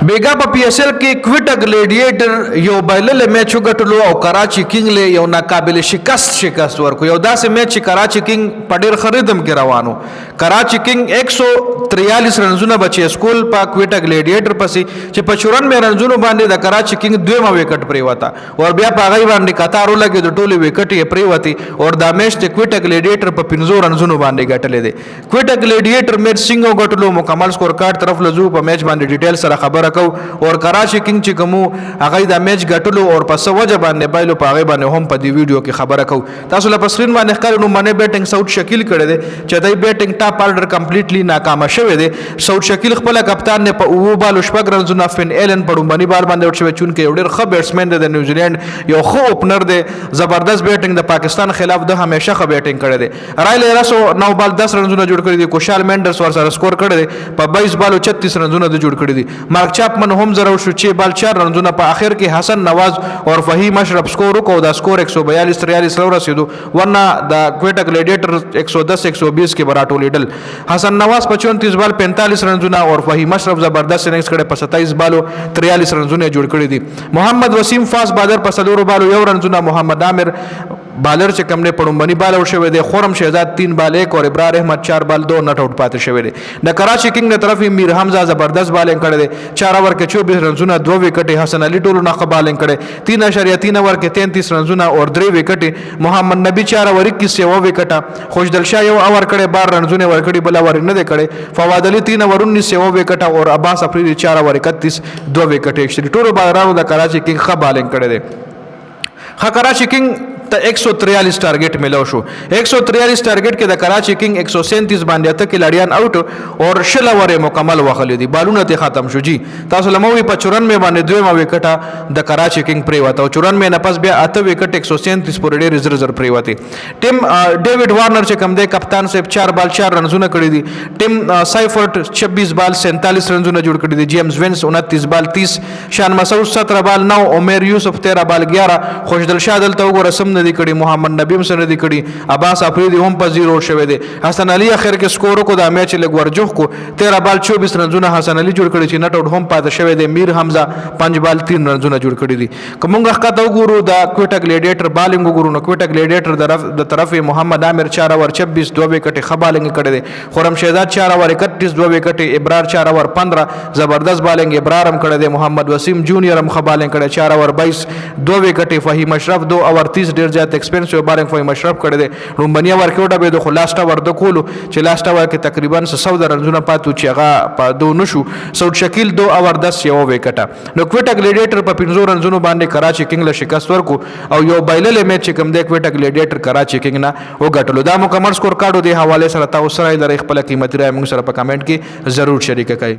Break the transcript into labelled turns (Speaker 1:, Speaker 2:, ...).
Speaker 1: بیګا په پی اس ال کې کویټا ګلیډیټر یو بایلل میچ وګټلو او کراچي کینګ له یو ناقابل شکست ورکو. یو داسې میچ چې کراچي کینګ په ډېر خریدم کې روانو. کراچي کینګ 143 رنزونه بچي سکول په کویټا ګلیډیټر پسې چې په 94 رنزونو باندې د کراچي کینګ دویمه وکټ پریوتا او بیا په هغه باندې قطار ولګي د ټولي وکټ یې پریوتی او دا میچ د کویټا ګلیډیټر په 15 رنزونو باندې ګټلې دي. کویټا ګلیډیټر میچ څنګه وګټلو مکمل سکور کارت طرف لزو په میچ باندې ډیټیل سره خبره کو اور کراچي کینګ چې کوم هغه دا میچ ګټلو او پس وجه باندې بایلو په هغه باندې هم په دی ویډیو کې خبره کو. تاسو له پسرین باندې ښکار نو منه بیټینګ ساوث شکیل کړی دی چې دای بیټینګ ټاپ آرډر کمپلیټلی ناکام شوی دی. ساوث شکیل خپل کپتان نه په او بالو شپږ رنزونه فین ایلن په ډومبني بال باندې ورشوي چون کې یو ډېر ښه بیټسمن دی د نیوزیلند یو ښه اوپنر دی زبردست بیټینګ د پاکستان خلاف د همیشه ښه بیټینګ کړی دی. رایل راسو 9 بال 10 رنزونه جوړ کړی دي. کوشال مینډرز ور سره سکور کړی دی په 22 بالو 36 رنزونه د جوړ کړی دي. مارک چاپمن هم ضرور شو 6 بال 4 رنزونه په اخر کې حسن نواز اور فهیم اشرف سکور وکړو. دا سکور 142 43 رسیدو ورنه د کویټا ګلیډیټر 110 120 کې براټو لیدل. حسن نواز په 34 بال 45 رنزونه اور فهیم اشرف زبردست اننګز کړي په 27 بالو 43 رنزونه جوړ کړي دي. محمد وسیم فاس بادر په 4 بالو 1 رنزونه. محمد عامر بالر چې کم نه پړمبني بال او شوی دی. خورم شهزاد 3 بال 1 اور ابرار احمد 4 بال 2 نټ آؤٹ پاتې شوی دی. د کراچي کینګ له طرف میر حمزه زبردست بالینګ کړی دی 4 اوور کې 24 رنزونه 2 وکټې. حسن علي ټولو نه بالینګ کړي 3.3 اوور کې 33 رنزونه اور 3 وکټې. محمد نبی 4 اوور کې 7 وکټه. خوشدل شاه یو اوور کړي 12 رنزونه ورکړي بل اوور نه دی کړي. فواد علي 3 اوور 19 وکټه اور عباس افریدي 4 اوور 31 2 وکټې. ټولو بالرانو د کراچي کینګ ښه بالینګ کړي دی. کراچي کینګ ته 143 ټارګټ ملو شو. 143 ټارګټ کې د کراچي کینګ 137 باندې اته کلاډیان آوټ اور شل اوره مکمل وخلې دي. بالونه ته ختم شو. جی تاسو لموي په 94 باندې دویمه وکټه د کراچي کینګ پریوته او 94 نه پس بیا اته وکټ 137 پر ډېر زر پریوته. ټیم ډیوډ وارنر چې کوم دی کپتان صاحب 4 بال 4 رنزونه کړی دي. ټیم سایفرټ 26 بال 47 رنزونه جوړ کړی دي. جیمز وینس 29 بال 30. شان مسعود 17 بال 9. عمر یوسف 13 بال 11. خوشدل شاه دلته وګوره سم ندی کړي. محمد نبی سره ندی کړي. عباس افریدي هم په 0 شوی دی. حسن علي اخر کې سکور کو د میچ لګ ورجوخ کو 13 بال 24 رنزونه حسن علي جوړ کړي چې نټ آؤټ هم پاتې شوی دی. میر حمزه 5 بال 3 رنزونه جوړ کړي دي. کومه ښکته وګورو د کویټا ګلیډیټر بالینګ وګورو نو کویټا ګلیډیټر د طرف محمد عامر 4 اوور 26 2 وکټې ښه بالینګ کړي دي. خورم شهزاد 4 اوور 31 2 وکټې. ابرار 4 اوور 15 زبردست بالینګ ابرار هم کړي دي. محمد وسیم جونیئر هم ښه بالینګ کړي 4 اوور 22 2 وکټې. فهیم اشرف 2 اوور 30 ډیر زیات ایکسپیرینس بالینګ فهیم اشرف کړی دی. رومبنیا ورکوټه به د خو لاسټ اوور د کولو چې لاسټ اوور کې تقریبا 100 رنزونه پاتو چې هغه په 2 نشو. ساوث شکیل 2 اوور 10 یو وکټه. نو کویټا ګلیډیټر په 15 رنزونو باندې کراچي کینګ له شکست ورکو او یو بایلل میچ چې کوم دی کویټا ګلیډیټر کراچي کینګ نه وګټلو. دا مکمل سکور کارډو دی حواله سره تاسو سره د خپل قیمتي رائے موږ سره په کمنټ کې ضرور شریک کړئ.